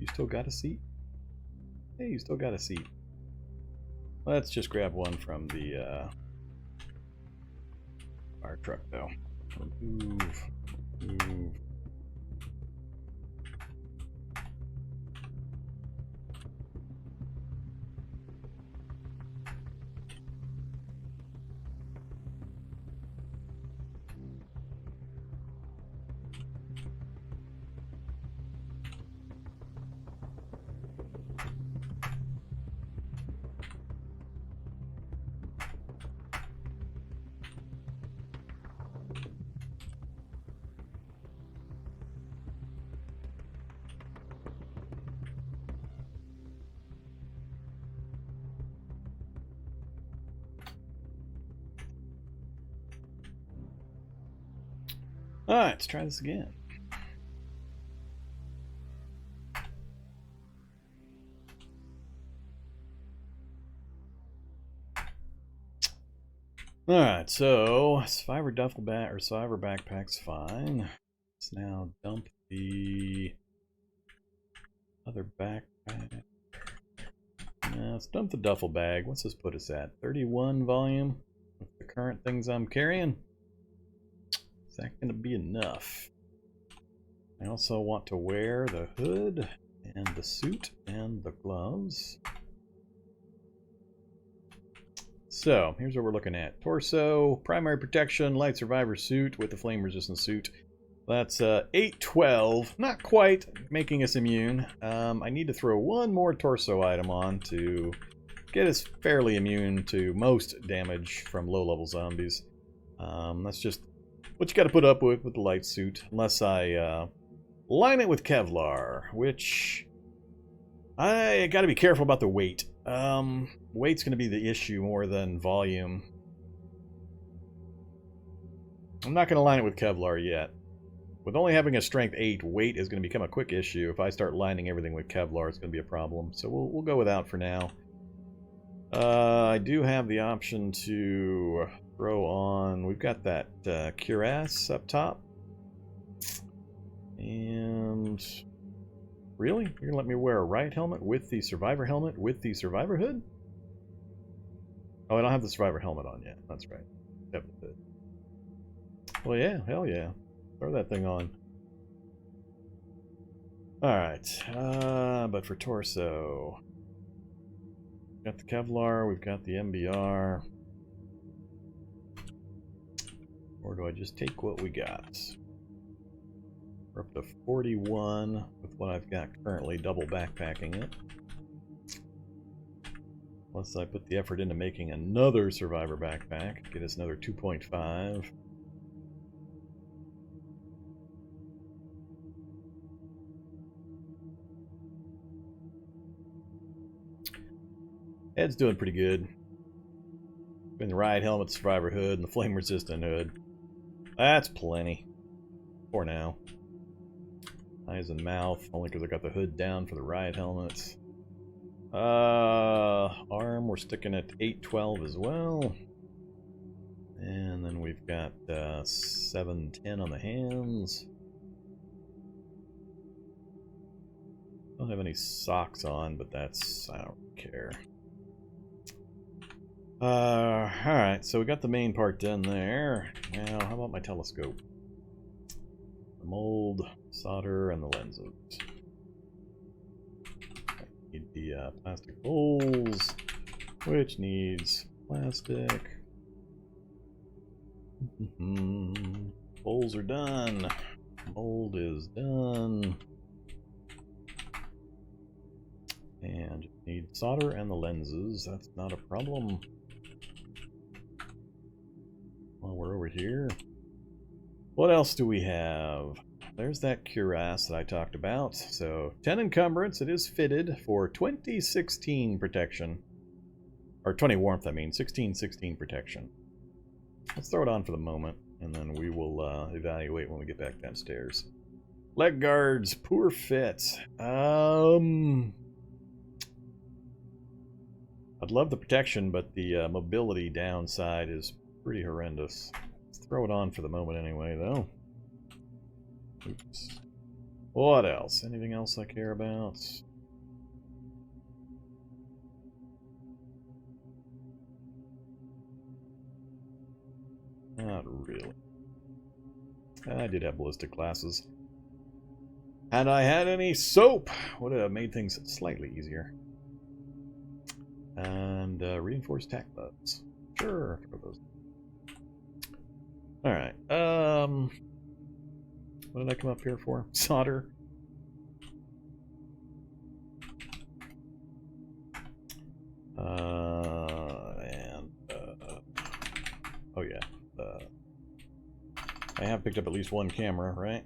You still got a seat? Hey, you still got a seat. Let's just grab one from the fire truck, though. Move. Alright, let's try this again. Alright, so survivor duffel bag or survivor backpack's fine. Let's now dump the other backpack. Now let's dump the duffel bag. What's this put us at? 31 volume with the current things I'm carrying. Is that going to be enough? I also want to wear the hood and the suit and the gloves. So here's what we're looking at. Torso, primary protection, light survivor suit with the flame resistant suit. That's 812, not quite making us immune. I need to throw one more torso item on to get us fairly immune to most damage from low level zombies. That's just what you got to put up with the light suit, unless I line it with Kevlar, which I got to be careful about the weight. Weight's going to be the issue more than volume. I'm not going to line it with Kevlar yet. With only having a strength 8, weight is going to become a quick issue. If I start lining everything with Kevlar, it's going to be a problem. So we'll go without for now. I do have the option to throw on... We've got that cuirass up top. And... Really? You're going to let me wear a riot helmet with the survivor helmet with the survivor hood? Oh, I don't have the survivor helmet on yet. That's right. Have the hood. Well, yeah. Hell yeah. Throw that thing on. Alright. But for torso... We've got the Kevlar. We've got the MBR. Or do I just take what we got? We're up to 41 with what I've got currently, double backpacking it. Plus I put the effort into making another survivor backpack, get us another 2.5. Head's doing pretty good. Between the riot helmet, survivor hood, and the flame resistant hood. That's plenty. For now. Eyes and mouth, only because I got the hood down for the riot helmets. Arm, we're sticking at 812 as well. And then we've got 710 on the hands. Don't have any socks on, but that's, I don't care. Alright, so we got the main part done there. Now, how about my telescope? The mold, solder, and the lenses. I need the plastic bowls, which needs plastic. Bowls are done. Mold is done. And just need solder and the lenses. That's not a problem. While we're over here, what else do we have? There's that cuirass that I talked about. So 10 encumbrance. It is fitted for 2016 protection, or 20 warmth. I mean 16 protection. Let's throw it on for the moment, and then we will evaluate when we get back downstairs. Leg guards, poor fit. I'd love the protection, but the mobility downside is pretty horrendous. Let's throw it on for the moment anyway, though. Oops. What else? Anything else I care about? Not really. I did have ballistic glasses. Had I had any soap, would have made things slightly easier. And reinforced tack buds. Sure, throw those. Alright. What did I come up here for? Solder. Oh yeah. I have picked up at least one camera, right?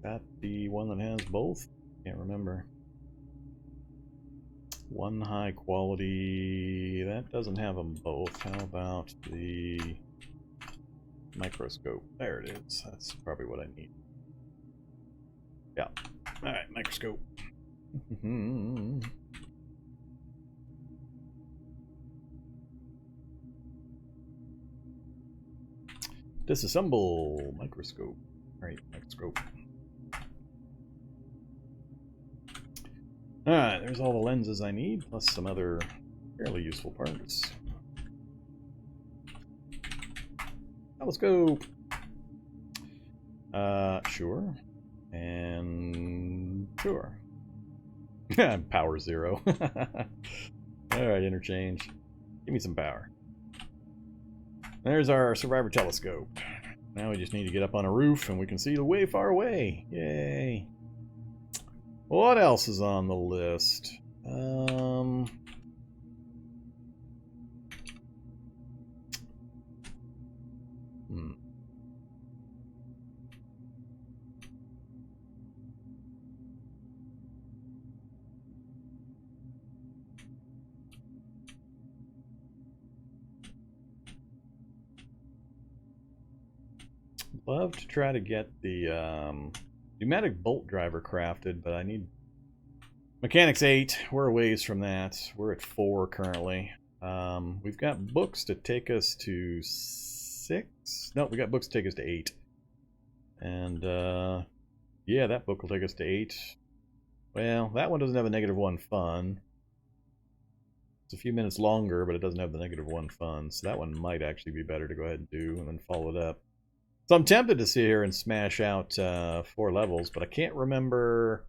That the one that has both? Can't remember. One high quality. That doesn't have them both. How about the microscope? There it is. That's probably what I need. Yeah. Alright, microscope. Disassemble microscope. Alright, microscope. Alright, there's all the lenses I need, plus some other fairly useful parts. Telescope! Sure. And sure. Power 0. Alright, interchange. Give me some power. There's our survivor telescope. Now we just need to get up on a roof and we can see way far away. Yay. What else is on the list? Love to try to get the pneumatic bolt driver crafted, but I need mechanics 8. We're a ways from that. We're at 4 currently. We've got books to take us to 6. No, we got books to take us to 8. And yeah, that book will take us to 8. Well, that one doesn't have a -1 fun. It's a few minutes longer, but it doesn't have the -1 fun. So that one might actually be better to go ahead and do and then follow it up. So I'm tempted to sit here and smash out 4 levels, but I can't remember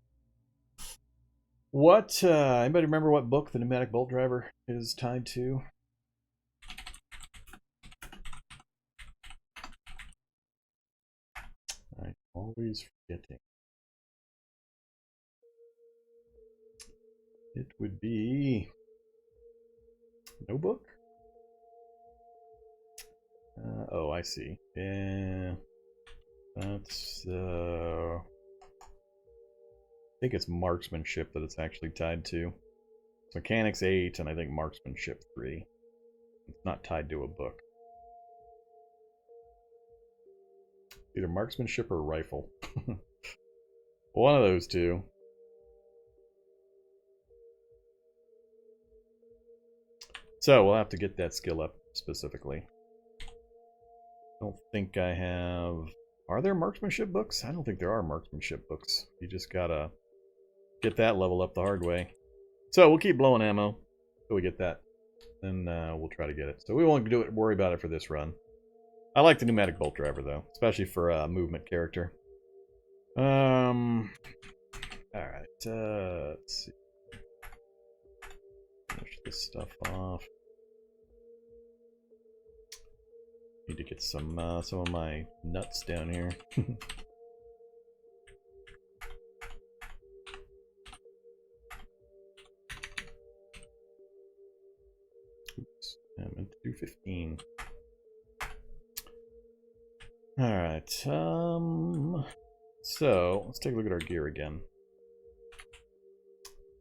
what. Anybody remember what book the pneumatic bolt driver is tied to? I'm always forgetting. It would be no book. Oh, I see. Yeah, that's I think it's marksmanship that it's actually tied to. It's mechanics 8, and I think marksmanship 3. It's not tied to a book. Either marksmanship or rifle. One of those two. So we'll have to get that skill up specifically. I don't think I have... Are there marksmanship books? I don't think there are marksmanship books. You just gotta get that level up the hard way. So we'll keep blowing ammo until we get that. Then we'll try to get it. So we won't worry about it for this run. I like the pneumatic bolt driver though, especially for a movement character. Alright, let's see. Finish this stuff off. Need to get some of my nuts down here. Oops, I meant to do 15. Alright, so let's take a look at our gear again.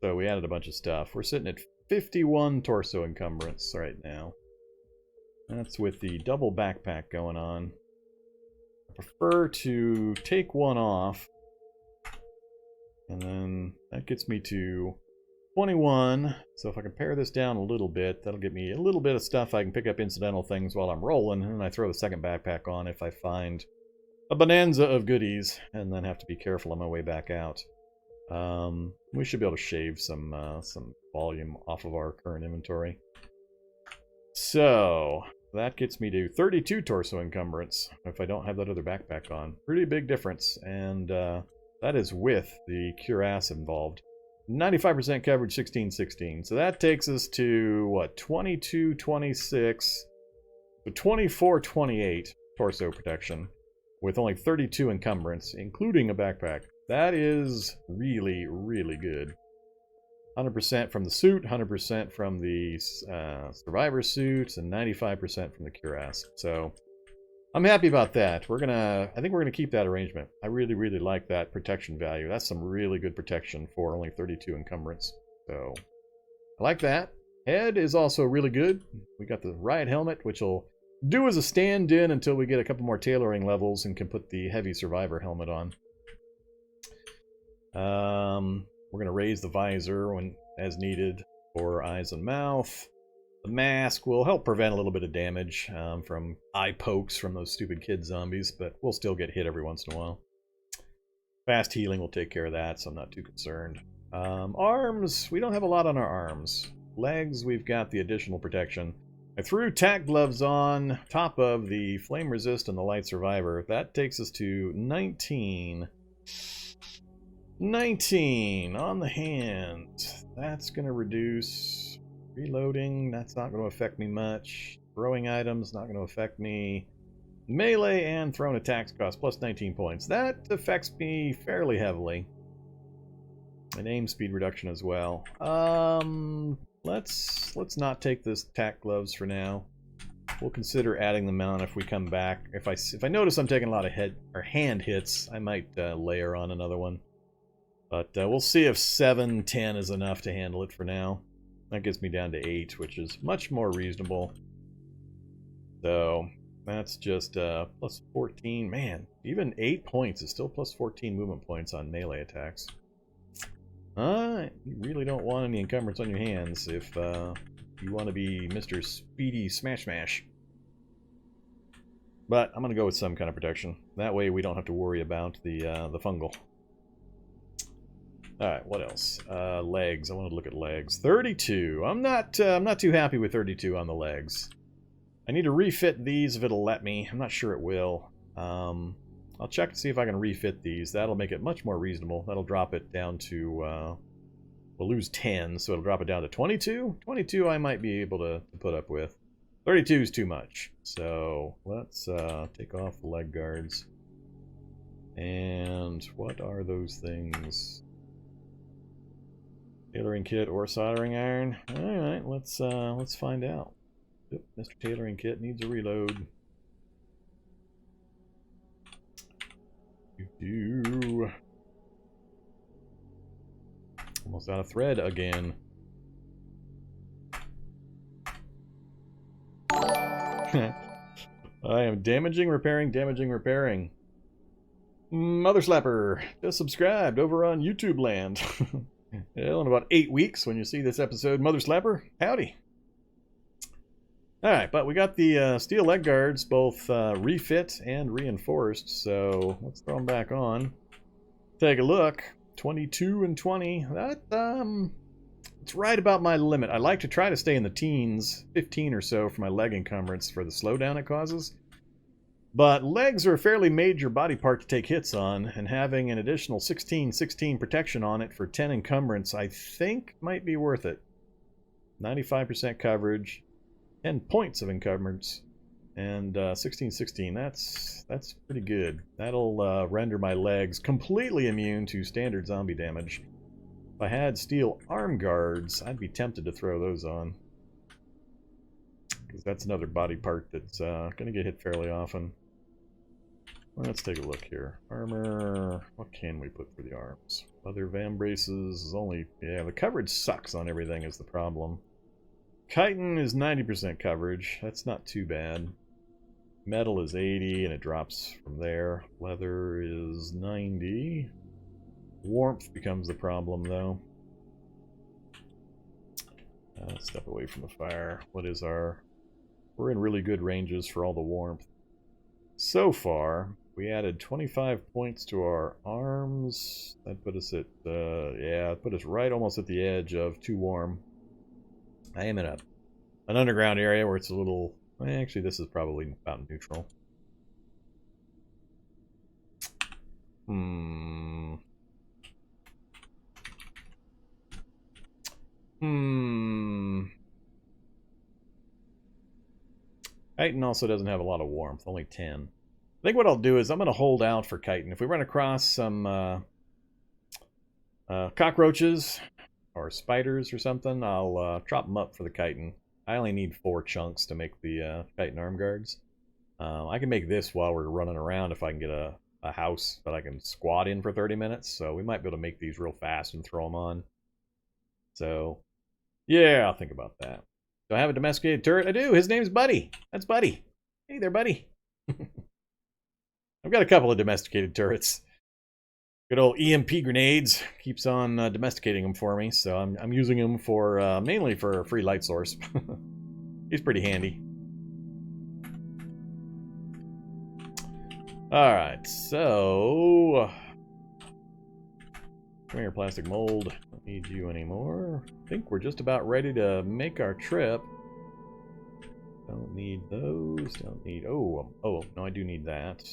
So we added a bunch of stuff. We're sitting at 51 torso encumbrance right now. That's with the double backpack going on. I prefer to take one off. And then that gets me to 21. So if I can pare this down a little bit, that'll get me a little bit of stuff. I can pick up incidental things while I'm rolling. And then I throw the second backpack on if I find a bonanza of goodies, and then have to be careful on my way back out. We should be able to shave some volume off of our current inventory. So that gets me to 32 torso encumbrance if I don't have that other backpack on. Pretty big difference, and that is with the cuirass involved. 95% coverage, 16-16. So that takes us to, what, 22-26, so 24-28 torso protection with only 32 encumbrance, including a backpack. That is really, really good. 100% from the suit, 100% from the survivor suits, and 95% from the cuirass. So I'm happy about that. I think we're gonna keep that arrangement. I really, really like that protection value. That's some really good protection for only 32 encumbrance. So I like that. Head is also really good. We got the riot helmet, which will do as a stand-in until we get a couple more tailoring levels and can put the heavy survivor helmet on. We're going to raise the visor when as needed for eyes and mouth. The mask will help prevent a little bit of damage from eye pokes from those stupid kid zombies, but we'll still get hit every once in a while. Fast healing will take care of that, so I'm not too concerned. Arms, we don't have a lot on our arms. Legs, we've got the additional protection. I threw tack gloves on top of the flame resist and the light survivor. That takes us to 19. 19 on the hand. That's going to reduce reloading. That's not going to affect me much. Throwing items, not going to affect me. Melee and thrown attacks cost plus 19 points. That affects me fairly heavily. And aim speed reduction as well. Let's not take this tack gloves for now. We'll consider adding them on if we come back. If I notice I'm taking a lot of hand hits, I might layer on another one. But we'll see if 7, 10 is enough to handle it for now. That gets me down to 8, which is much more reasonable. So that's just plus 14. Man, even 8 points is still plus 14 movement points on melee attacks. You really don't want any encumbrance on your hands if you want to be Mr. Speedy Smash Smash. But I'm going to go with some kind of protection. That way we don't have to worry about the fungal. Alright, what else? Legs. I want to look at legs. 32. I'm not too happy with 32 on the legs. I need to refit these if it'll let me. I'm not sure it will. I'll check to see if I can refit these. That'll make it much more reasonable. That'll drop it down to... we'll lose 10, so it'll drop it down to 22. 22 I might be able to put up with. 32 is too much. So let's take off the leg guards. And what are those things? Tailoring kit or soldering iron? Alright, let's find out. Yep, Mr. Tailoring Kit needs a reload. Almost out of thread again. I am damaging, repairing. Mother Slapper just subscribed over on YouTube land. Well, in about 8 weeks when you see this episode, Mother Slapper, howdy. Alright, but we got the steel leg guards both refit and reinforced, so let's throw them back on. Take a look. 22 and 20. That, it's right about my limit. I like to try to stay in the teens, 15 or so for my leg encumbrance for the slowdown it causes. But legs are a fairly major body part to take hits on, and having an additional 16-16 protection on it for 10 encumbrance, I think might be worth it. 95% coverage, 10 points of encumbrance, and 16-16. That's pretty good. That'll render my legs completely immune to standard zombie damage. If I had steel arm guards, I'd be tempted to throw those on, because that's another body part that's going to get hit fairly often. Let's take a look here. Armor, what can we put for the arms? Leather vambraces is only, yeah, the coverage sucks on everything is the problem. Chitin is 90% coverage, that's not too bad. Metal is 80 and it drops from there. Leather is 90. Warmth becomes the problem though. Step away from the fire. What is our... We're in really good ranges for all the warmth. So far, we added 25 points to our arms. That put us at, yeah, it put us right almost at the edge of too warm. I am in an underground area where it's a little, actually this is probably about neutral. Chitin also doesn't have a lot of warmth, only 10. I think what I'll do is I'm going to hold out for chitin. If we run across some cockroaches or spiders or something, I'll chop them up for the chitin. I only need 4 chunks to make the chitin arm guards. I can make this while we're running around if I can get a house that I can squat in for 30 minutes. So we might be able to make these real fast and throw them on. So, yeah, I'll think about that. Do I have a domesticated turret? I do. His name's Buddy. That's Buddy. Hey there, Buddy. I've got a couple of domesticated turrets. Good old EMP grenades keeps on domesticating them for me, so I'm using them for mainly for a free light source. He's pretty handy. All right, so come here, plastic mold. Don't need you anymore. I think we're just about ready to make our trip. Don't need those. Don't need. Oh, no, I do need that.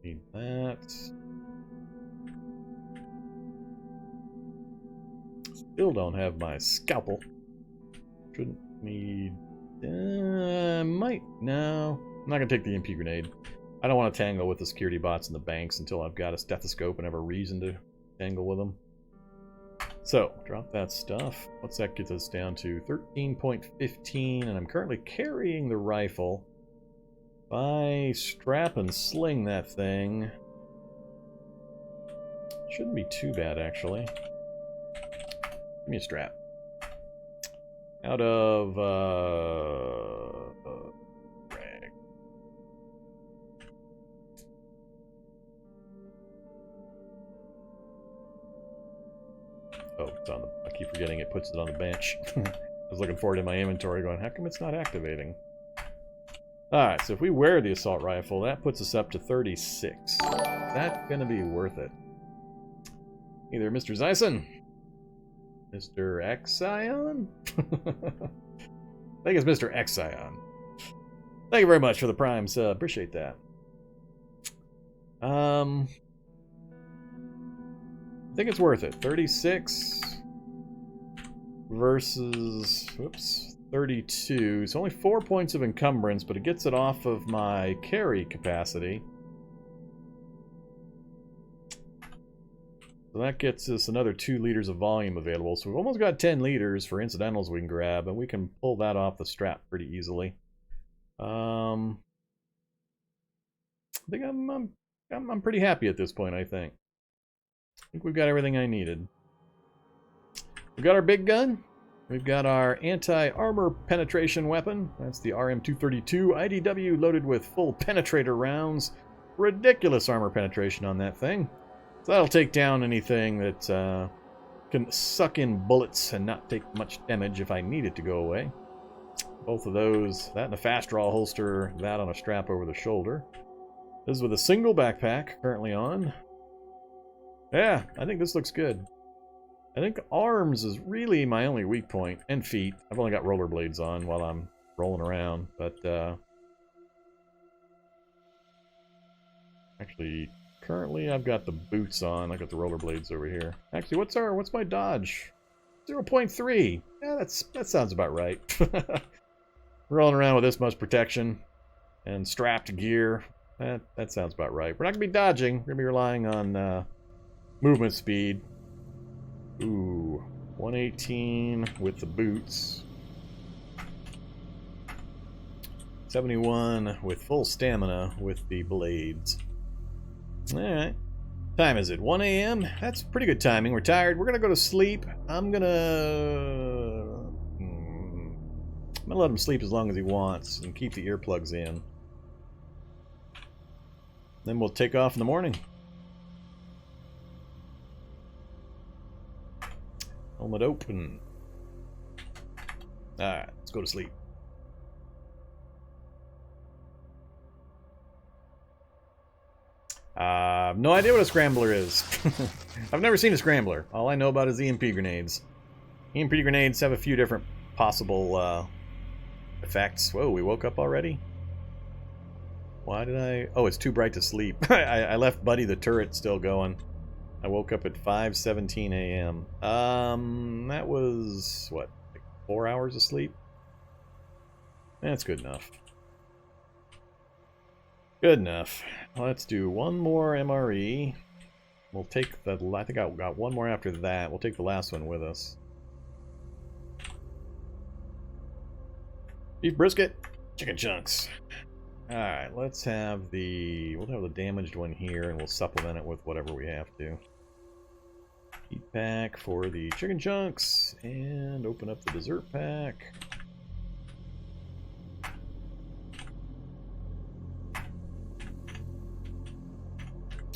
Need that. Still don't have my scalpel. Shouldn't need. Might. No. I'm not gonna take the EMP grenade. I don't want to tangle with the security bots in the banks until I've got a stethoscope and have a reason to tangle with them. So, drop that stuff. What's that get us down to? 13.15, and I'm currently carrying the rifle. If I strap and sling that thing, shouldn't be too bad, actually. Give me a strap. Out of, rag. Oh, it's on the, I keep forgetting it puts it on the bench. I was looking forward to my inventory going, how come it's not activating? Alright, so if we wear the assault rifle, that puts us up to 36. That's gonna be worth it. Either Mr. Zyson. Mr. Exion? I think it's Mr. Exion. Thank you very much for the primes. Appreciate that. I think it's worth it. 36 versus, whoops, 32. It's only 4 points of encumbrance, but it gets it off of my carry capacity. So that gets us another 2 liters of volume available. So we've almost got 10 liters for incidentals we can grab, and we can pull that off the strap pretty easily. I think I'm pretty happy at this point, I think. I think we've got everything I needed. We've got our big gun. We've got our anti-armor penetration weapon. That's the RM232 IDW loaded with full penetrator rounds. Ridiculous armor penetration on that thing. So that'll take down anything that can suck in bullets and not take much damage if I need it to go away. Both of those, that and a fast draw holster, that on a strap over the shoulder. This is with a single backpack currently on. Yeah, I think this looks good. I think arms is really my only weak point, and feet. I've only got rollerblades on while I'm rolling around, but actually, currently I've got the boots on. I got the rollerblades over here. Actually, what's my dodge? 0.3. Yeah, that sounds about right. Rolling around with this much protection and strapped gear. That sounds about right. We're not gonna be dodging. We're gonna be relying on movement speed. Ooh, 118 with the boots. 71 with full stamina with the blades. Alright. Time is it? 1 a.m.? That's pretty good timing. We're tired. We're gonna go to sleep. I'm gonna let him sleep as long as he wants and keep the earplugs in. Then we'll take off in the morning. Helmet open. Alright, let's go to sleep. No idea what a scrambler is. I've never seen a scrambler. All I know about is EMP grenades. EMP grenades have a few different possible effects. Whoa, we woke up already? Why did I... Oh, it's too bright to sleep. I left Buddy the turret still going. I woke up at 5:17 a.m. That was, what, like 4 hours of sleep? That's good enough. Good enough. Let's do one more MRE. We'll take the... I think I got one more after that. We'll take the last one with us. Beef brisket, chicken chunks. Alright, let's have the... We'll have the damaged one here, and we'll supplement it with whatever we have to. Heat pack for the chicken chunks, and open up the dessert pack.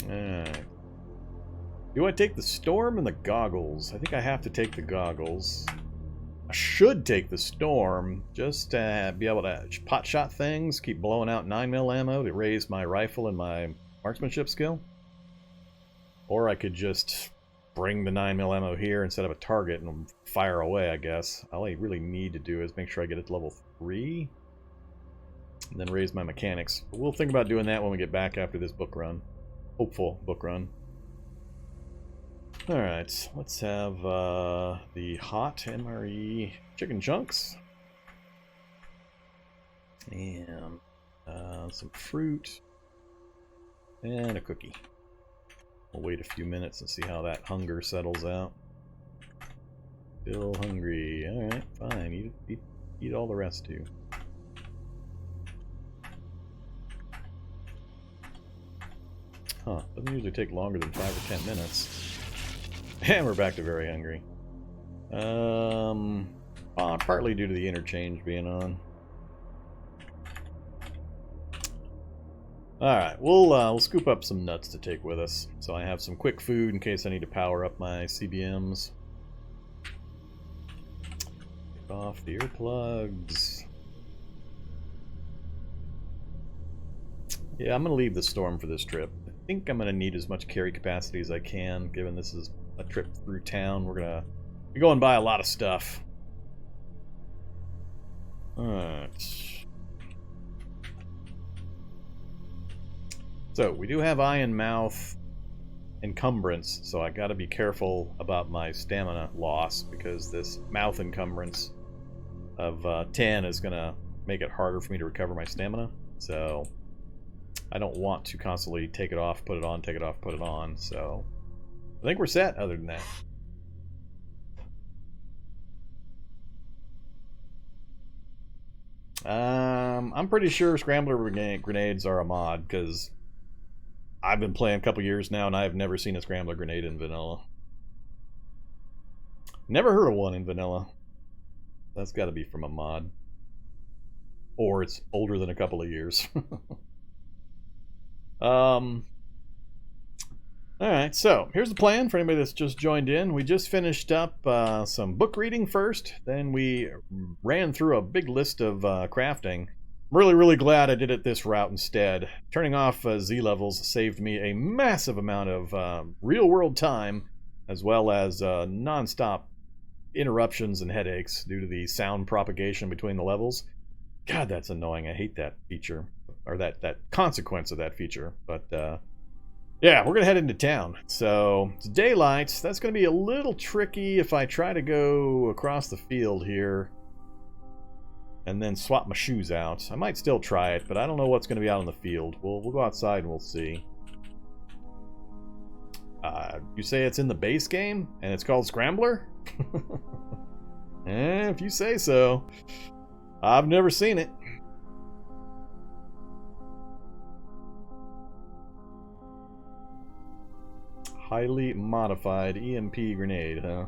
Alright. Do I take the storm and the goggles? I think I have to take the goggles. I should take the storm, just to be able to pot shot things, keep blowing out 9mm ammo to raise my rifle and my marksmanship skill. Or I could just bring the 9mm ammo here instead of a target and fire away, I guess. All I really need to do is make sure I get it to level 3. And then raise my mechanics. But we'll think about doing that when we get back after this book run. Hopeful book run. Alright, let's have the hot MRE chicken chunks. And some fruit. And a cookie. We'll wait a few minutes and see how that hunger settles out. Still hungry. Alright, fine. Eat all the rest too. Huh, doesn't usually take longer than 5 or 10 minutes. And we're back to very hungry. Partly due to the interchange being on. Alright, we'll scoop up some nuts to take with us. So I have some quick food in case I need to power up my CBMs. Take off the earplugs. Yeah, I'm going to leave the storm for this trip. I think I'm going to need as much carry capacity as I can, given this is a trip through town. We're going to be going by a lot of stuff. Alright. So, we do have eye and mouth encumbrance, so I got to be careful about my stamina loss, because this mouth encumbrance of 10 is going to make it harder for me to recover my stamina. So I don't want to constantly take it off, put it on, take it off, put it on. So I think we're set other than that. I'm pretty sure Scrambler grenades are a mod, because I've been playing a couple years now and I've never seen a Scrambler grenade in vanilla. Never heard of one in vanilla. That's got to be from a mod. Or it's older than a couple of years. Alright, so here's the plan for anybody that's just joined in. We just finished up some book reading first, then we ran through a big list of crafting. I'm really glad I did it this route instead. Turning off Z levels saved me a massive amount of real-world time, as well as non-stop interruptions and headaches due to the sound propagation between the levels. God, that's annoying. I hate that feature, or that consequence of that feature. But yeah, we're gonna head into town. So it's daylight. That's gonna be a little tricky if I try to go across the field here and then swap my shoes out. I might still try it, but I don't know what's gonna be out in the field. We'll go outside and we'll see. You say it's in the base game and it's called Scrambler? If you say so. I've never seen it. Highly modified EMP grenade, huh?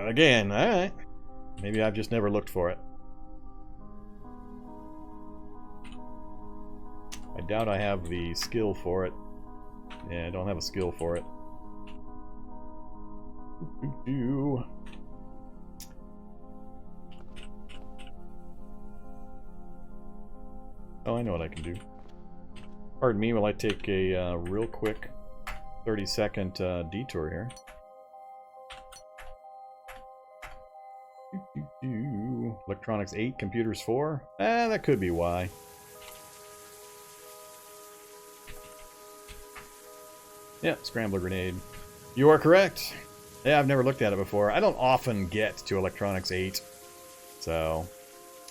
Again, alright. Maybe I've just never looked for it. I doubt I have the skill for it. Yeah, I don't have a skill for it. Oh, I know what I can do. Pardon me while I take a real quick 30-second detour here. Electronics 8, computers 4. That could be why. Yeah, scrambler grenade. You are correct. Yeah, I've never looked at it before. I don't often get to electronics 8. So,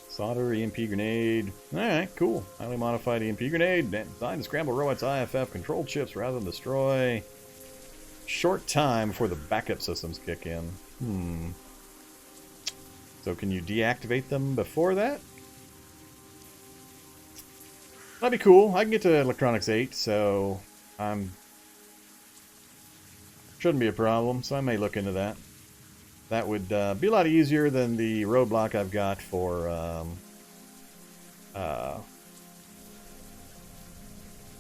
solder, EMP grenade. Alright, cool. Highly modified EMP grenade. Designed to scramble robots' IFF control chips rather than destroy. Short time before the backup systems kick in. So can you deactivate them before that? That'd be cool. I can get to electronics 8, so shouldn't be a problem, so I may look into that. That would be a lot easier than the roadblock I've got for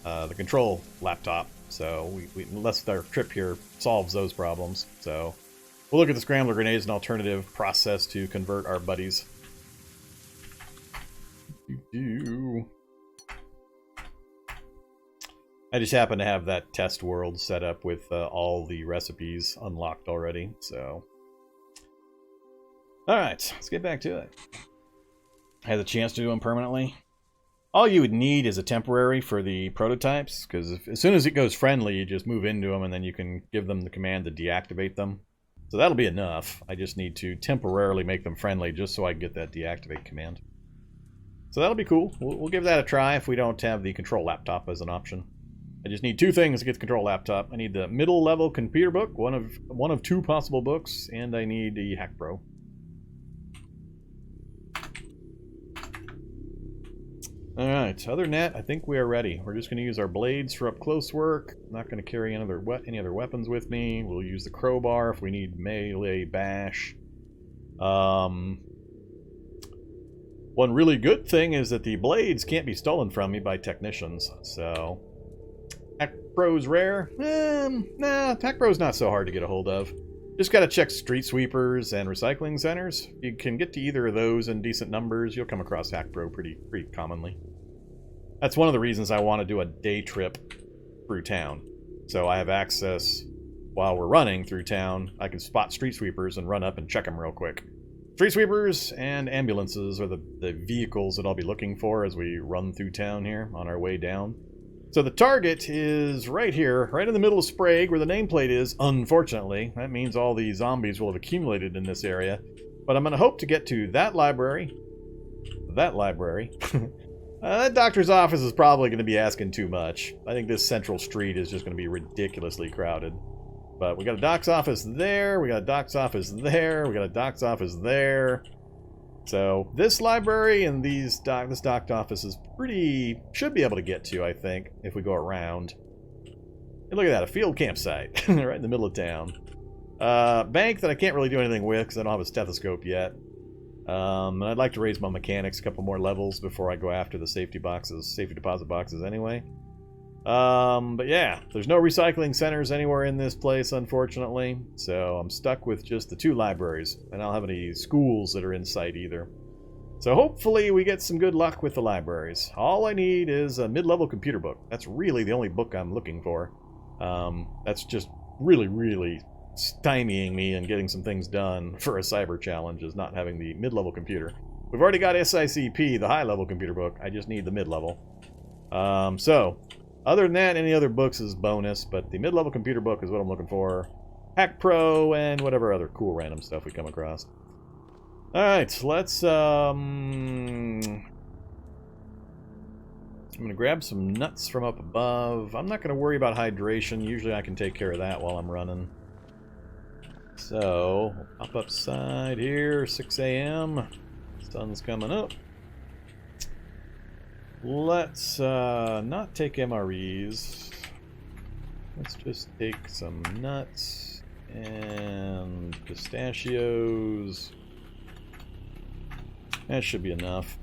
the control laptop. So unless our trip here solves those problems. So we'll look at the scrambler grenade as an alternative process to convert our buddies. I just happen to have that test world set up with all the recipes unlocked already, so... Alright, let's get back to it. I had the chance to do them permanently. All you would need is a temporary for the prototypes, because as soon as it goes friendly, you just move into them and then you can give them the command to deactivate them. So that'll be enough. I just need to temporarily make them friendly just so I can get that deactivate command. So that'll be cool. We'll give that a try if we don't have the control laptop as an option. I just need two things to get the control laptop. I need the middle level computer book, one of two possible books, and I need the Hack Pro. Alright, other than that, I think we are ready. We're just going to use our blades for up close work. I'm not going to carry any other weapons with me. We'll use the crowbar if we need melee bash. One really good thing is that the blades can't be stolen from me by technicians, so... Hack Pro's rare? Nah, Hack Pro's not so hard to get a hold of. Just gotta check street sweepers and recycling centers. You can get to either of those in decent numbers. You'll come across Hack Pro pretty commonly. That's one of the reasons I want to do a day trip through town. So I have access while we're running through town. I can spot street sweepers and run up and check them real quick. Street sweepers and ambulances are the vehicles that I'll be looking for as we run through town here on our way down. So the target is right here, right in the middle of Sprague, where the nameplate is, unfortunately. That means all the zombies will have accumulated in this area. But I'm going to hope to get to that library. That doctor's office is probably going to be asking too much. I think this central street is just going to be ridiculously crowded. But we got a doc's office there, we got a doc's office there, we got a doc's office there. So this library and this doc's office is should be able to get to, I think, if we go around. And look at that, a field campsite right in the middle of town. Bank that I can't really do anything with because I don't have a stethoscope yet. And I'd like to raise my mechanics a couple more levels before I go after the safety deposit boxes anyway. But yeah, there's no recycling centers anywhere in this place, unfortunately. So I'm stuck with just the two libraries. And I don't have any schools that are in sight either. So hopefully we get some good luck with the libraries. All I need is a mid-level computer book. That's really the only book I'm looking for. That's just really stymieing me and getting some things done for a cyber challenge, is not having the mid-level computer. We've already got SICP, the high-level computer book. I just need the mid-level. So... other than that, any other books is bonus, but the mid-level computer book is what I'm looking for. Hack Pro and whatever other cool random stuff we come across. Alright, let's, I'm going to grab some nuts from up above. I'm not going to worry about hydration. Usually I can take care of that while I'm running. So, up upside here, 6 a.m. Sun's coming up. Let's not take MREs. Let's just take some nuts and pistachios. That should be enough.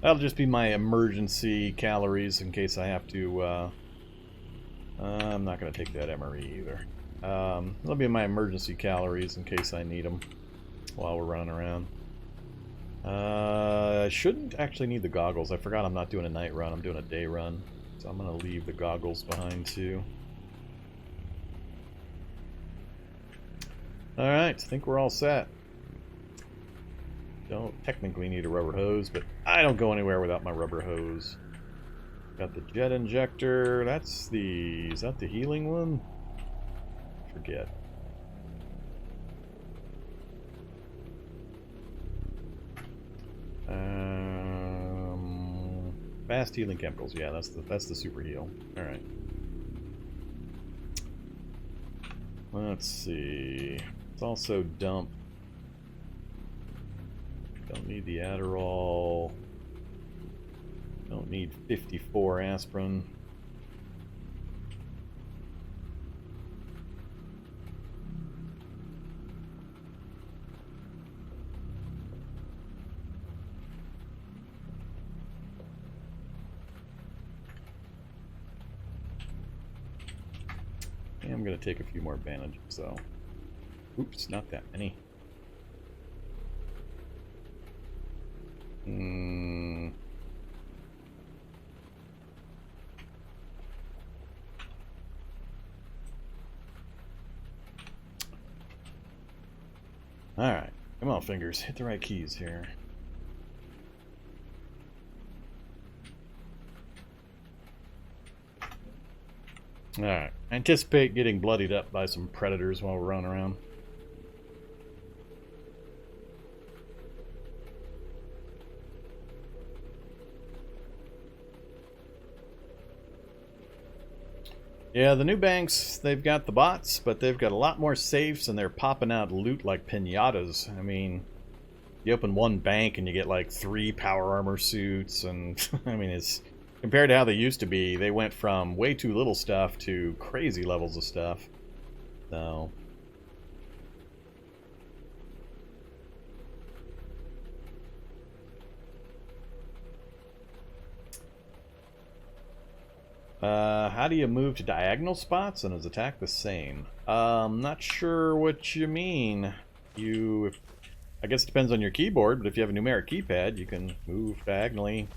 That'll just be my emergency calories in case I have to... I'm not going to take that MRE either. That'll be my emergency calories in case I need them while we're running around. I shouldn't actually need the goggles. I forgot I'm not doing a night run. I'm doing a day run. So I'm going to leave the goggles behind too. Alright, I think we're all set. Don't technically need a rubber hose, but I don't go anywhere without my rubber hose. Got the jet injector. That's the... Is that the healing one? Forget. Fast healing chemicals. Yeah, that's the super heal. All right. Let's see. Let's also dump. Don't need the Adderall. Don't need 54 aspirin. And I'm going to take a few more bandages, so. Oops, not that many. Alright, come on, fingers. Hit the right keys here. Alright, anticipate getting bloodied up by some predators while we're running around. Yeah, the new banks, they've got the bots, but they've got a lot more safes, and they're popping out loot like pinatas. I mean, you open one bank and you get like 3 power armor suits, and I mean, it's compared to how they used to be, they went from way too little stuff to crazy levels of stuff. So... how do you move to diagonal spots, and is attack the same? Not sure what you mean. I guess it depends on your keyboard, but if you have a numeric keypad, you can move diagonally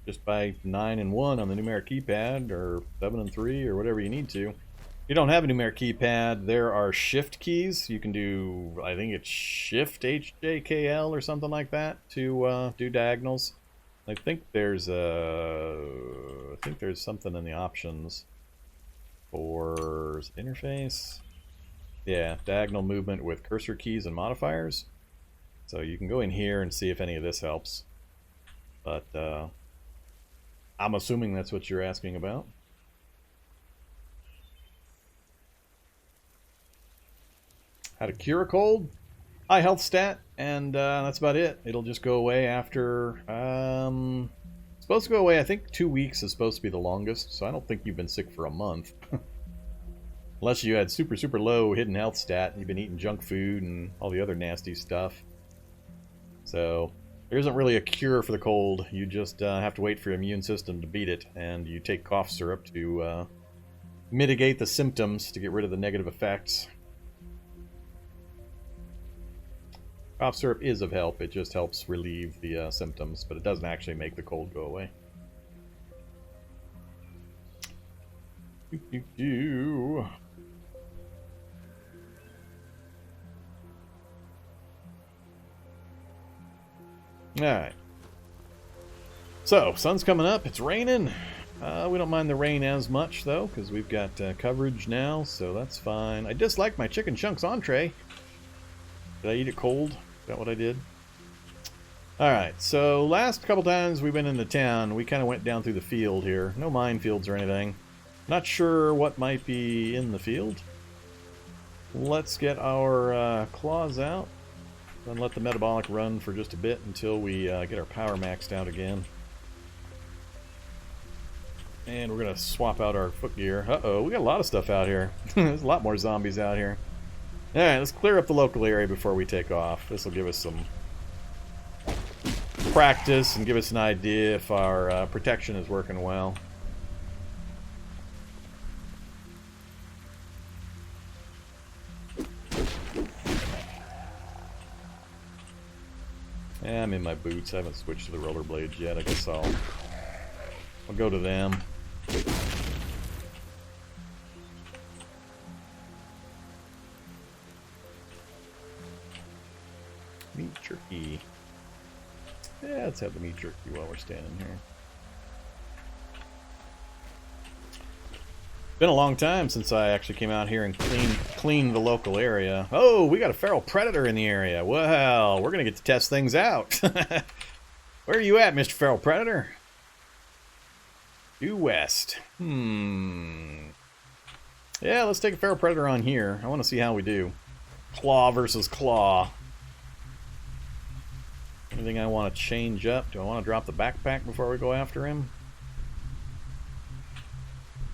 just by 9 and 1 on the numeric keypad, or 7 and 3, or whatever you need to. If you don't have a numeric keypad, there are shift keys. You can do, I think it's shift HJKL or something like that to do diagonals. I think there's something in the options for interface. Yeah, diagonal movement with cursor keys and modifiers. So you can go in here and see if any of this helps. But I'm assuming that's what you're asking about. How to cure a cold? High health stat, and that's about it. It'll just go away after... it's supposed to go away, I think 2 weeks is supposed to be the longest, so I don't think you've been sick for a month. Unless you had super, super low hidden health stat, and you've been eating junk food and all the other nasty stuff. So, there isn't really a cure for the cold. You just have to wait for your immune system to beat it, and you take cough syrup to mitigate the symptoms, to get rid of the negative effects. Cough syrup is of help. It just helps relieve the symptoms, but it doesn't actually make the cold go away. Alright. So, sun's coming up. It's raining. We don't mind the rain as much, though, because we've got coverage now, so that's fine. I dislike my chicken chunks entree. Did I eat it cold? Is that what I did? Alright, so last couple times we've been in the town, we kind of went down through the field here. No minefields or anything. Not sure what might be in the field. Let's get our claws out. Then let the metabolic run for just a bit until we get our power maxed out again. And we're going to swap out our foot gear. Uh-oh, we got a lot of stuff out here. There's a lot more zombies out here. Alright, let's clear up the local area before we take off. This will give us some practice and give us an idea if our protection is working well. Yeah, I'm in my boots. I haven't switched to the rollerblades yet. I guess I'll go to them. Meat jerky. Yeah, let's have the meat jerky while we're standing here. Been a long time since I actually came out here and cleaned the local area. Oh, we got a feral predator in the area. Well, we're gonna get to test things out. Where are you at, Mr. Feral Predator? Due west. Yeah, let's take a feral predator on here. I want to see how we do. Claw versus claw. Anything I want to change up? Do I want to drop the backpack before we go after him?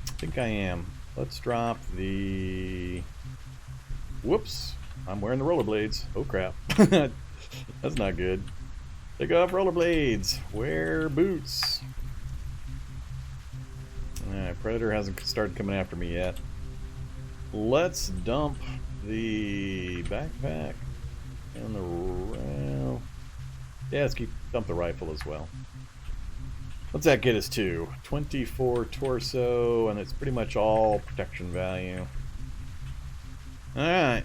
I think I am. Let's drop the... Whoops. I'm wearing the rollerblades. Oh, crap. That's not good. Take off rollerblades. Wear boots. Alright, Predator hasn't started coming after me yet. Let's dump the backpack and the rail. Yeah, let's dump the rifle as well. What's that get us to? 24 torso, and it's pretty much all protection value. Alright.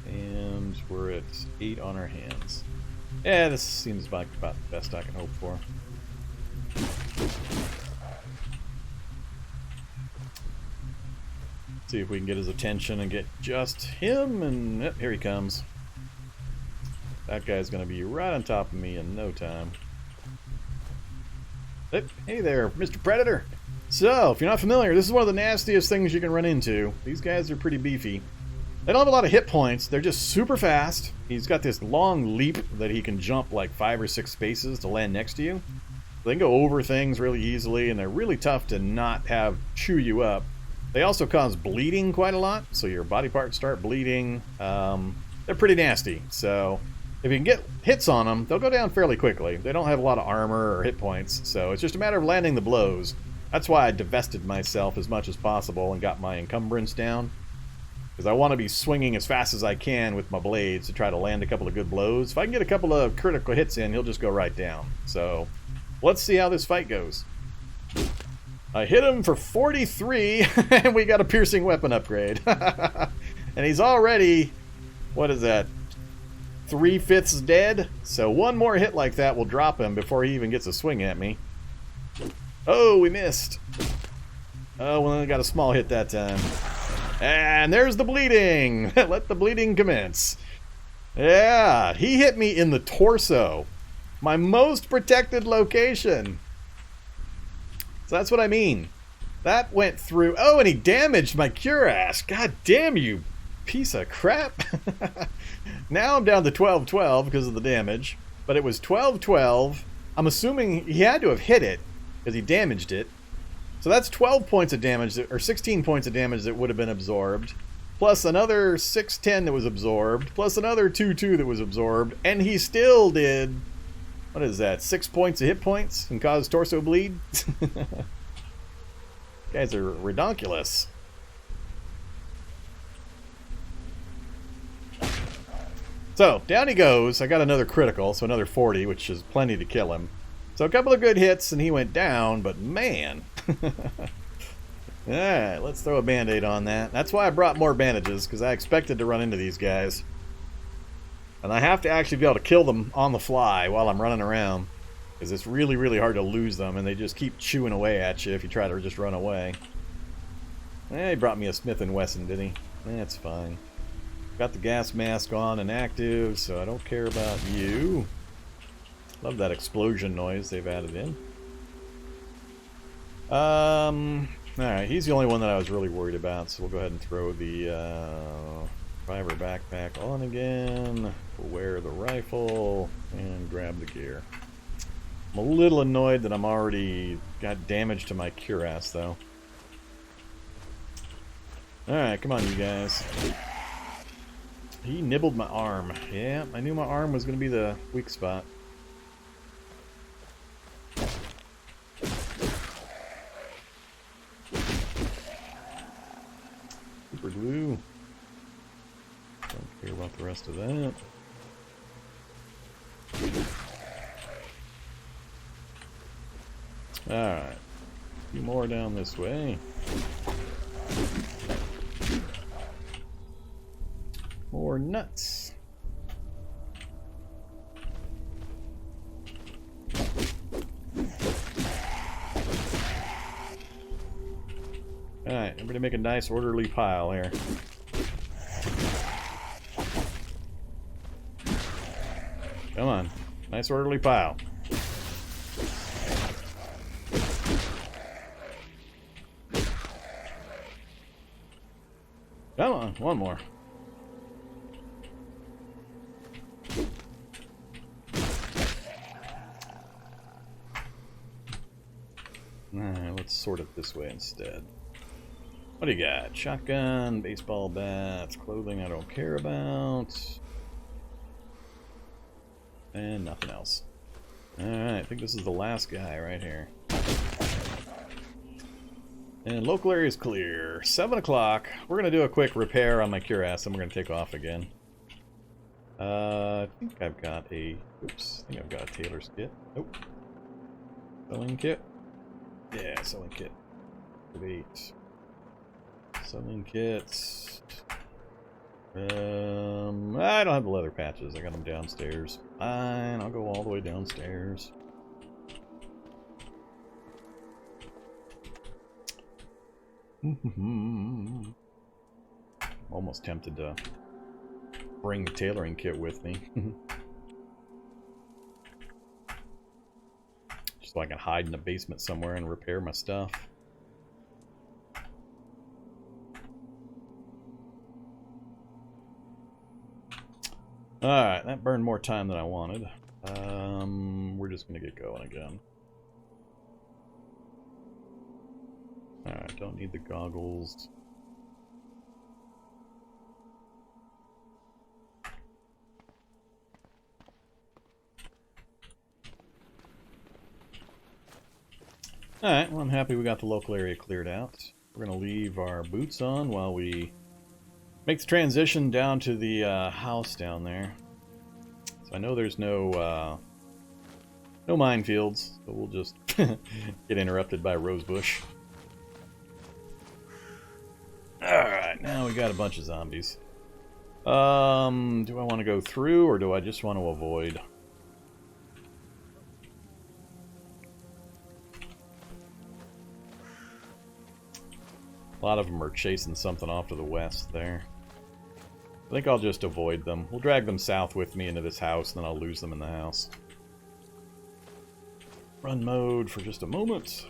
And we're at 8 on our hands. Yeah, this seems like about the best I can hope for. See if we can get his attention and get just him, and yep, here he comes. That guy's gonna be right on top of me in no time. Hey there, Mr. Predator! So, if you're not familiar, this is one of the nastiest things you can run into. These guys are pretty beefy. They don't have a lot of hit points, they're just super fast. He's got this long leap that he can jump like 5 or 6 spaces to land next to you. They can go over things really easily, and they're really tough to not have chew you up. They also cause bleeding quite a lot, so your body parts start bleeding. They're pretty nasty, so if you can get hits on them, they'll go down fairly quickly. They don't have a lot of armor or hit points, so it's just a matter of landing the blows. That's why I divested myself as much as possible and got my encumbrance down. Because I want to be swinging as fast as I can with my blades to try to land a couple of good blows. If I can get a couple of critical hits in, he'll just go right down. So, let's see how this fight goes. I hit him for 43, and we got a piercing weapon upgrade. And he's already, what is that, 3/5 dead? So one more hit like that will drop him before he even gets a swing at me. Oh, we missed. Oh, well, I got a small hit that time. And there's the bleeding. Let the bleeding commence. Yeah, he hit me in the torso. My most protected location. So that's what I mean. That went through. Oh, and he damaged my cuirass. God damn you, piece of crap. Now I'm down to 12-12 because of the damage. But it was 12-12. I'm assuming he had to have hit it because he damaged it. So that's 12 points of damage, or 16 points of damage that would have been absorbed. Plus another 6-10 that was absorbed. Plus another 2-2 that was absorbed. And he still did, what is that, 6 points of hit points and caused torso bleed? Guys are redonkulous. So, down he goes. I got another critical, so another 40, which is plenty to kill him. So a couple of good hits, and he went down, but man. Alright, let's throw a band-aid on that. That's why I brought more bandages, because I expected to run into these guys. And I have to actually be able to kill them on the fly while I'm running around. Because it's really, really hard to lose them, and they just keep chewing away at you if you try to just run away. He brought me a Smith & Wesson, did he? That's fine. Got the gas mask on and active, so I don't care about you. Love that explosion noise they've added in. Alright, he's the only one that I was really worried about, so we'll go ahead and throw the fiber backpack on again. We'll wear the rifle and grab the gear. I'm a little annoyed that I'm already got damage to my cuirass, though. Alright, come on, you guys. He nibbled my arm. Yeah, I knew my arm was going to be the weak spot. Super glue. Don't care about the rest of that. Alright. A few more down this way. More nuts. Alright, everybody make a nice orderly pile here. Come on. Nice orderly pile. Come on, one more. Alright, let's sort it this way instead. What do you got? Shotgun, baseball bats, clothing I don't care about. And nothing else. Alright, I think this is the last guy right here. And local area is clear. 7 o'clock. We're going to do a quick repair on my cuirass and we're going to take off again. I think I've got a... Oops. I think I've got a tailor's kit. Nope. Sewing kit? Yeah, sewing kit. 8. Sewing kits. I don't have the leather patches. I got them downstairs. Fine, I'll go all the way downstairs. Almost tempted to bring the tailoring kit with me. Just so I can hide in the basement somewhere and repair my stuff. Alright, that burned more time than I wanted. We're just gonna get going again. Alright, don't need the goggles. Alright, well I'm happy we got the local area cleared out. We're gonna leave our boots on while we make the transition down to the house down there. So I know there's no minefields, so we'll just get interrupted by a rosebush. Alright, now we got a bunch of zombies. Do I want to go through, or do I just want to avoid? A lot of them are chasing something off to the west there. I think I'll just avoid them. We'll drag them south with me into this house, and then I'll lose them in the house. Run mode for just a moment.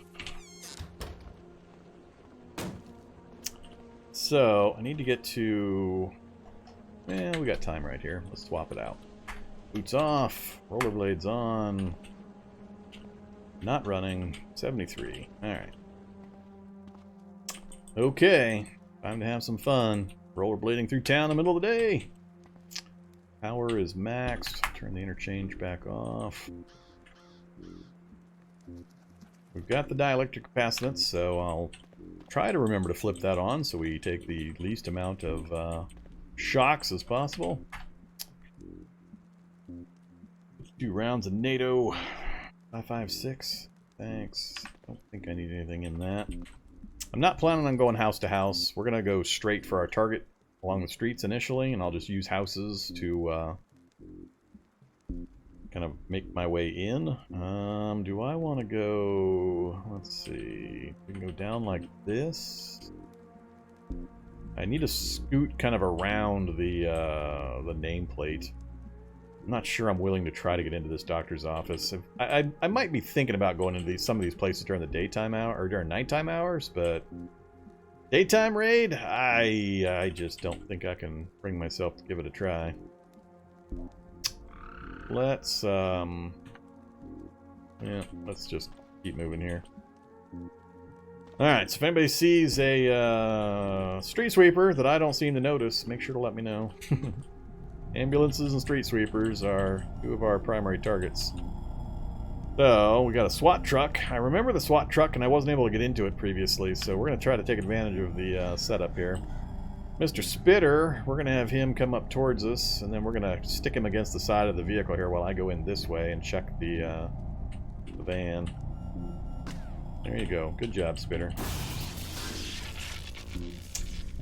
So, I need to get to... Yeah, we got time right here. Let's swap it out. Boots off. Rollerblades on. Not running. 73. Alright. Okay. Time to have some fun. Rollerblading through town in the middle of the day. Power is maxed. Turn the interchange back off. We've got the dielectric capacitance, so I'll try to remember to flip that on so we take the least amount of shocks as possible. 2 rounds of NATO. 5.56. Thanks. Don't think I need anything in that. I'm not planning on going house to house. We're going to go straight for our target along the streets initially, and I'll just use houses to kind of make my way in. Do I want to go... Let's see. We can go down like this. I need to scoot kind of around the nameplate. I'm not sure I'm willing to try to get into this doctor's office. I might be thinking about going into some of these places during the daytime hour or during nighttime hours, but daytime raid, I just don't think I can bring myself to give it a try. Let's let's just keep moving here. Alright, so if anybody sees a street sweeper that I don't seem to notice, make sure to let me know. Ambulances and street sweepers are 2 of our primary targets. So, we got a SWAT truck. I remember the SWAT truck and I wasn't able to get into it previously, so we're going to try to take advantage of the setup here. Mr. Spitter, we're going to have him come up towards us, and then we're going to stick him against the side of the vehicle here while I go in this way and check the van. There you go. Good job, Spitter.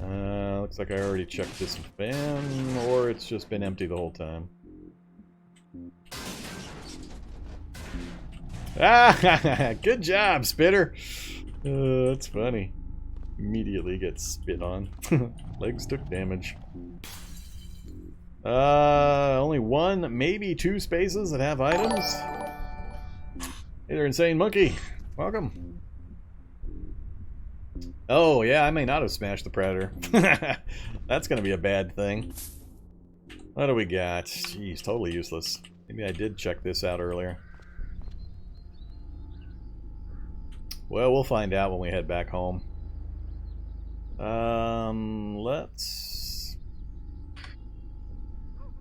Looks like I already checked this van, or it's just been empty the whole time. Ah, good job, Spitter. That's funny. Immediately gets spit on. Legs took damage. Only one, maybe two spaces that have items. Hey there, Insane Monkey. Welcome. Oh, yeah, I may not have smashed the Predator. That's gonna be a bad thing. What do we got? Jeez, totally useless. Maybe I did check this out earlier. Well, we'll find out when we head back home.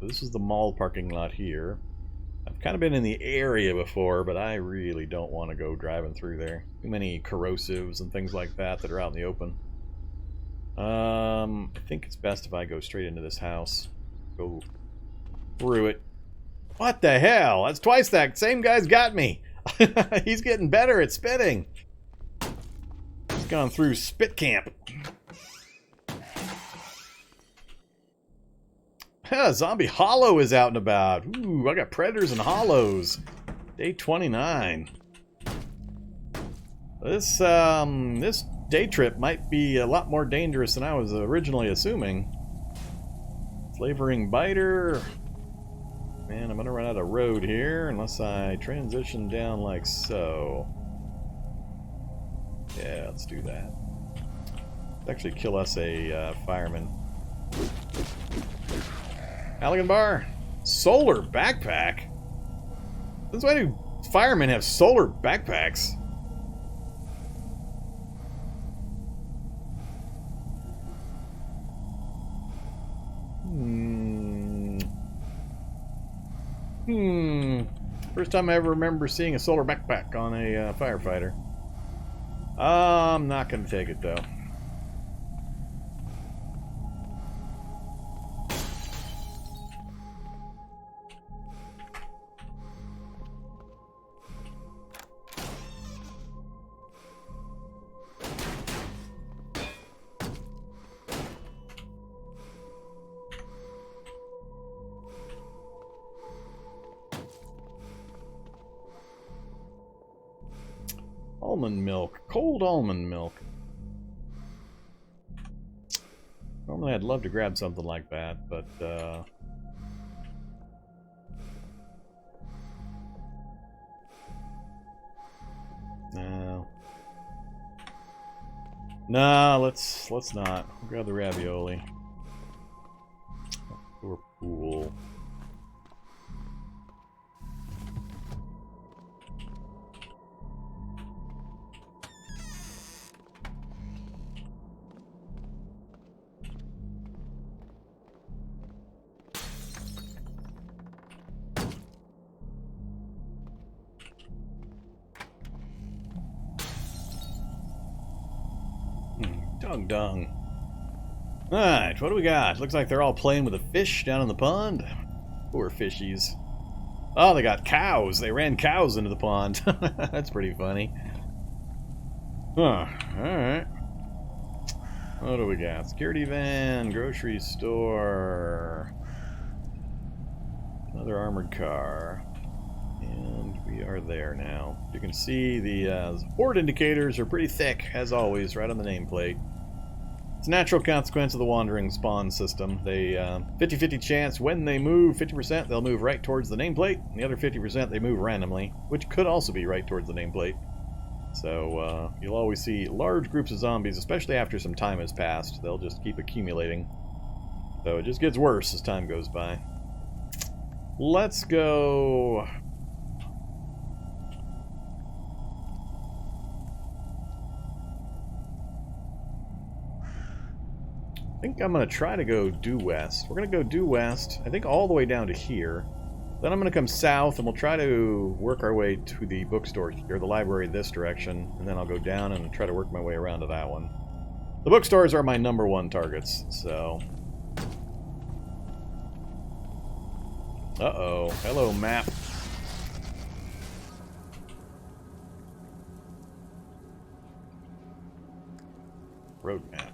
This is the mall parking lot here. I've kind of been in the area before, but I really don't want to go driving through there. Too many corrosives and things like that that are out in the open. I think it's best if I go straight into this house. Go through it. What the hell? That's twice that. Same guy's got me. He's getting better at spitting. He's gone through spit camp. Zombie Hollow is out and about. Ooh, I got predators and hollows. Day 29. This day trip might be a lot more dangerous than I was originally assuming. Flavoring biter. Man, I'm gonna run out of road here unless I transition down like so. Yeah, let's do that. Let's actually kill us a fireman. Halligan Bar. Solar backpack? Since when do firemen have solar backpacks? First time I ever remember seeing a solar backpack on a firefighter. I'm not gonna take it though. Almond milk. Cold almond milk. Normally I'd love to grab something like that, but no. No, let's not. We'll grab the ravioli. Or pool. Dung. Alright, what do we got? Looks like they're all playing with a fish down in the pond. Poor fishies. Oh, they got cows. They ran cows into the pond. That's pretty funny. Huh. Alright. What do we got? Security van, grocery store. Another armored car. And we are there now. You can see the board indicators are pretty thick, as always, right on the nameplate. It's a natural consequence of the wandering spawn system. They 50-50 chance when they move 50%, they'll move right towards the nameplate, and the other 50% they move randomly, which could also be right towards the nameplate. So you'll always see large groups of zombies, especially after some time has passed. They'll just keep accumulating. So it just gets worse as time goes by. Let's go. I think I'm going to try to go due west. We're going to go due west, I think all the way down to here. Then I'm going to come south and we'll try to work our way to the bookstore or the library this direction. And then I'll go down and try to work my way around to that one. The bookstores are my #1 targets, so. Uh-oh. Hello, map. road map.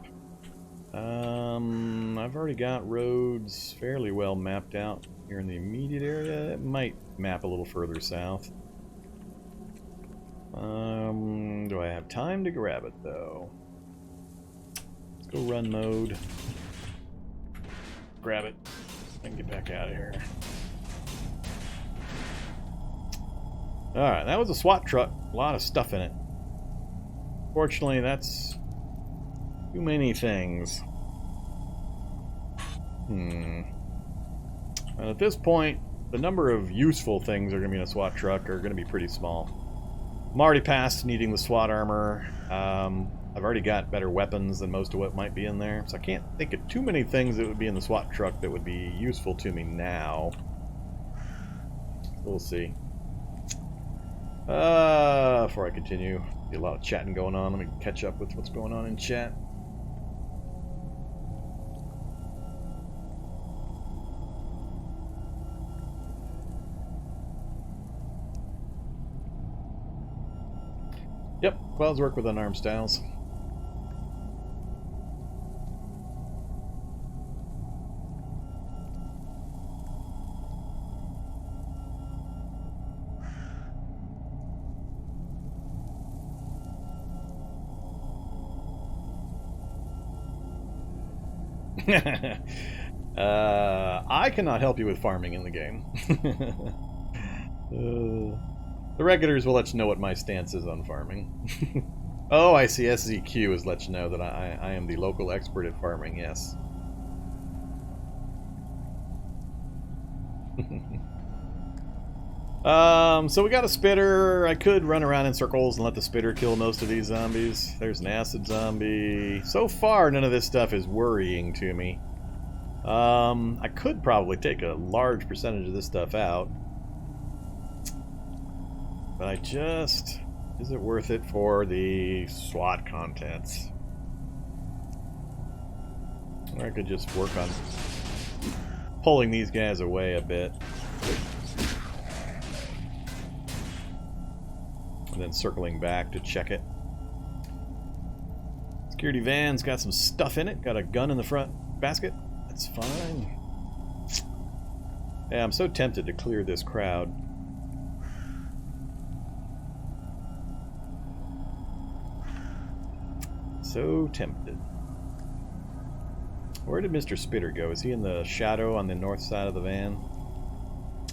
I've already got roads fairly well mapped out here in the immediate area. It might map a little further south. Do I have time to grab it though? Let's go run mode. Grab it and get back out of here. Alright, that was a SWAT truck. A lot of stuff in it. Fortunately, that's too many things. And at this point, the number of useful things that are going to be in a SWAT truck are going to be pretty small. I'm already past needing the SWAT armor. I've already got better weapons than most of what might be in there, so I can't think of too many things that would be in the SWAT truck that would be useful to me now. We'll see. Before I continue, be a lot of chatting going on. Let me catch up with what's going on in chat. Yep, clouds work with unarmed styles. I cannot help you with farming in the game. The regulars will let you know what my stance is on farming. Oh, I see. SZQ has let you know that I am the local expert at farming, yes. So we got a spitter. I could run around in circles and let the spitter kill most of these zombies. There's an acid zombie. So far, none of this stuff is worrying to me. I could probably take a large percentage of this stuff out. But I just... Is it worth it for the SWAT contents? Or I could just work on pulling these guys away a bit. And then circling back to check it. Security van's got some stuff in it. Got a gun in the front basket. That's fine. Yeah, I'm so tempted to clear this crowd. So tempted. Where did Mr. Spitter go? Is he in the shadow on the north side of the van?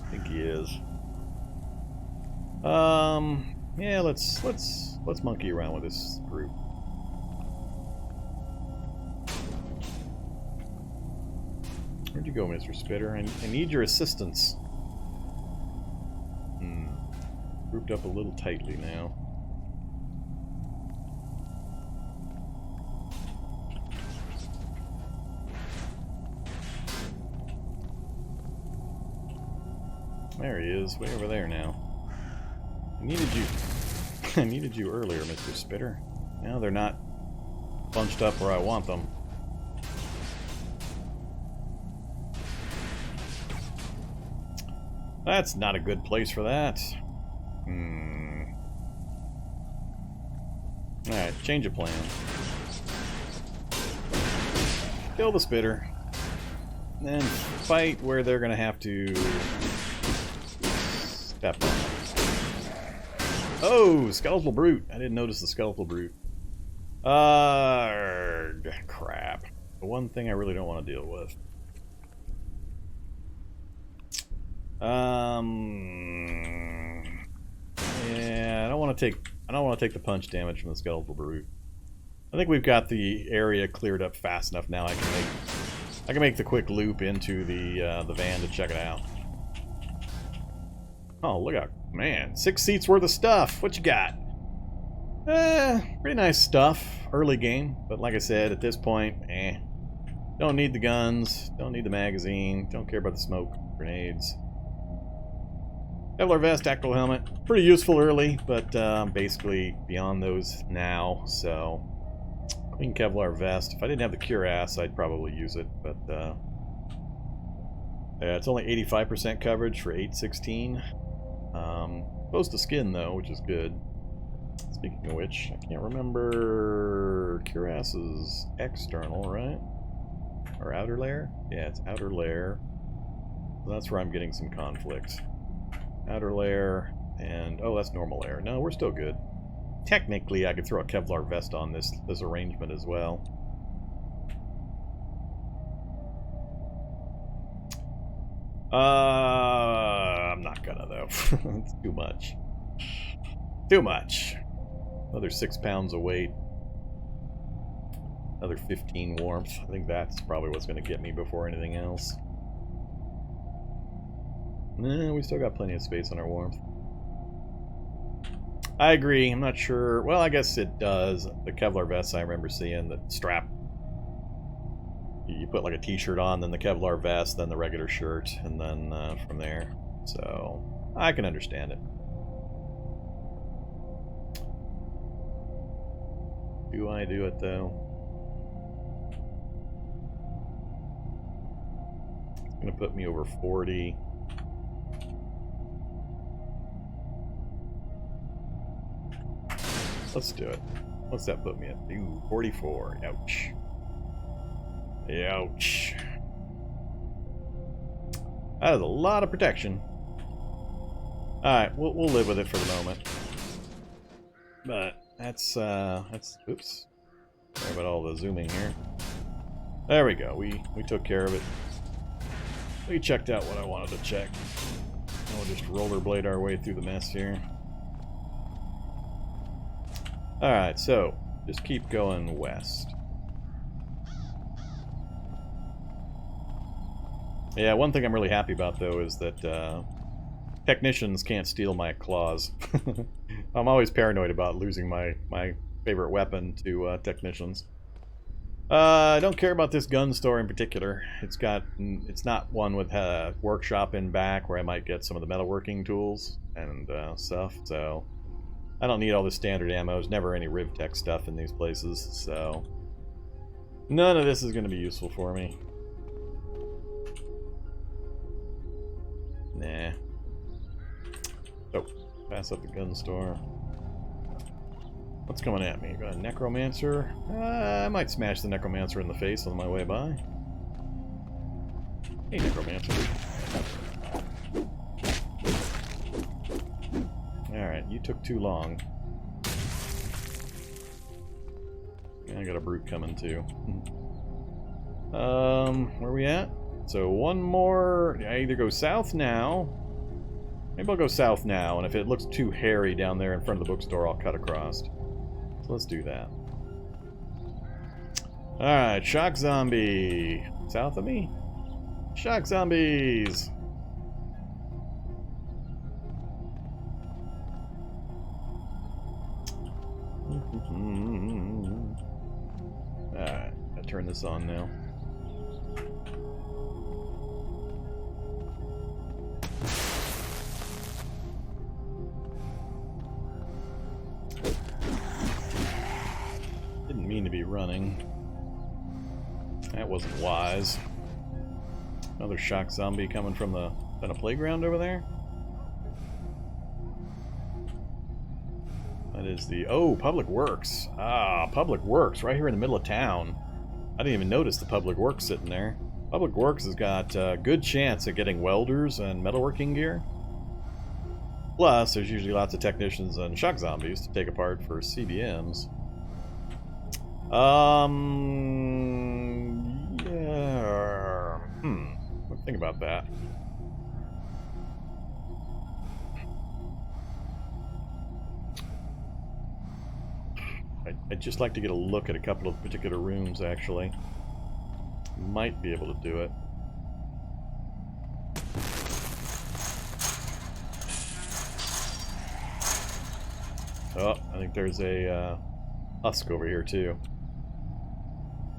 I think he is. Yeah, let's monkey around with this group. Where'd you go, Mr. Spitter? I need your assistance. Grouped up a little tightly now. There he is, way over there now. I needed you. I needed you earlier, Mr. Spitter. Now they're not bunched up where I want them. That's not a good place for that. Alright, change of plan. Kill the Spitter. Then fight where they're gonna have to step on. Oh, Skeletal Brute. I didn't notice the Skeletal Brute. Crap. The one thing I really don't want to deal with. Yeah, I don't want to take the punch damage from the Skeletal Brute. I think we've got the area cleared up fast enough now. I can make the quick loop into the van to check it out. Oh, look out. Man, 6 seats worth of stuff. What you got? Pretty nice stuff. Early game. But like I said, at this point, don't need the guns. Don't need the magazine. Don't care about the smoke grenades. Kevlar vest, tactical helmet. Pretty useful early, but basically beyond those now. So, clean Kevlar vest. If I didn't have the cuirass, I'd probably use it. But yeah, it's only 85% coverage for 816. Close to skin though, which is good. Speaking of which, I can't remember... Cuirass is external, right? Or outer layer? Yeah, it's outer layer. So that's where I'm getting some conflict. Outer layer, and... Oh, that's normal layer. No, we're still good. Technically, I could throw a Kevlar vest on this arrangement as well. I'm not gonna, though. It's too much. Too much. Another 6 pounds of weight. Another 15 warmth. I think that's probably what's going to get me before anything else. Nah, we still got plenty of space on our warmth. I agree. I'm not sure. Well, I guess it does. The Kevlar vests I remember seeing, the strap. You put like a t-shirt on, then the Kevlar vest, then the regular shirt, and then from there. So, I can understand it. Do I do it, though? It's going to put me over 40. Let's do it. What's that put me at? Ooh, 44. Ouch. Ouch. That is a lot of protection. Alright, we'll live with it for the moment. But that's oops. Sorry about all the zooming here. There we go. We took care of it. We checked out what I wanted to check. And we'll just rollerblade our way through the mess here. Alright, so just keep going west. Yeah, one thing I'm really happy about, though, is that technicians can't steal my claws. I'm always paranoid about losing my favorite weapon to technicians. I don't care about this gun store in particular. It's not one with a workshop in back where I might get some of the metalworking tools and stuff, so I don't need all the standard ammo. There's never any RivTech stuff in these places, so none of this is going to be useful for me. Nah. Oh, pass up the gun store. What's coming at me? Got a Necromancer? I might smash the Necromancer in the face on my way by. Hey, Necromancer. Alright, you took too long. I got a brute coming too. Where are we at? So one more. I either go south now. Maybe I'll go south now, and if it looks too hairy down there in front of the bookstore, I'll cut across. So let's do that. Alright, shock zombie. South of me? Shock zombies! Alright, I turn this on now. Didn't mean to be running. That wasn't wise. Another shock zombie coming from the playground over there. That is the... Oh, Public Works. Ah, Public Works, right here in the middle of town. I didn't even notice the Public Works sitting there. Public Works has got a good chance at getting welders and metalworking gear. Plus, there's usually lots of technicians and shock zombies to take apart for CBMs. Yeah. What do you think about that? I'd just like to get a look at a couple of particular rooms, actually. Might be able to do it. Oh, I think there's a husk over here, too.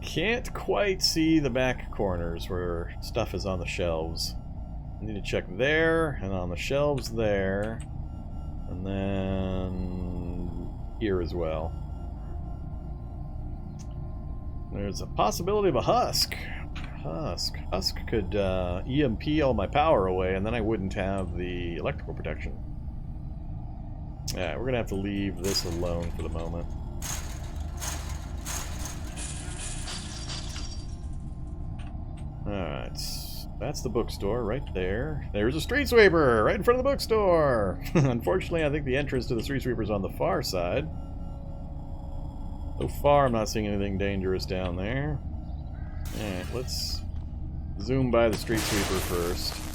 Can't quite see the back corners where stuff is on the shelves. I need to check there, and on the shelves there, and then here as well. There's a possibility of a husk. Husk could EMP all my power away, and then I wouldn't have the electrical protection. Alright, we're gonna have to leave this alone for the moment. Alright, that's the bookstore right there. There's a street sweeper right in front of the bookstore! Unfortunately, I think the entrance to the street sweeper is on the far side. So far, I'm not seeing anything dangerous down there. Alright, let's zoom by the street sweeper first.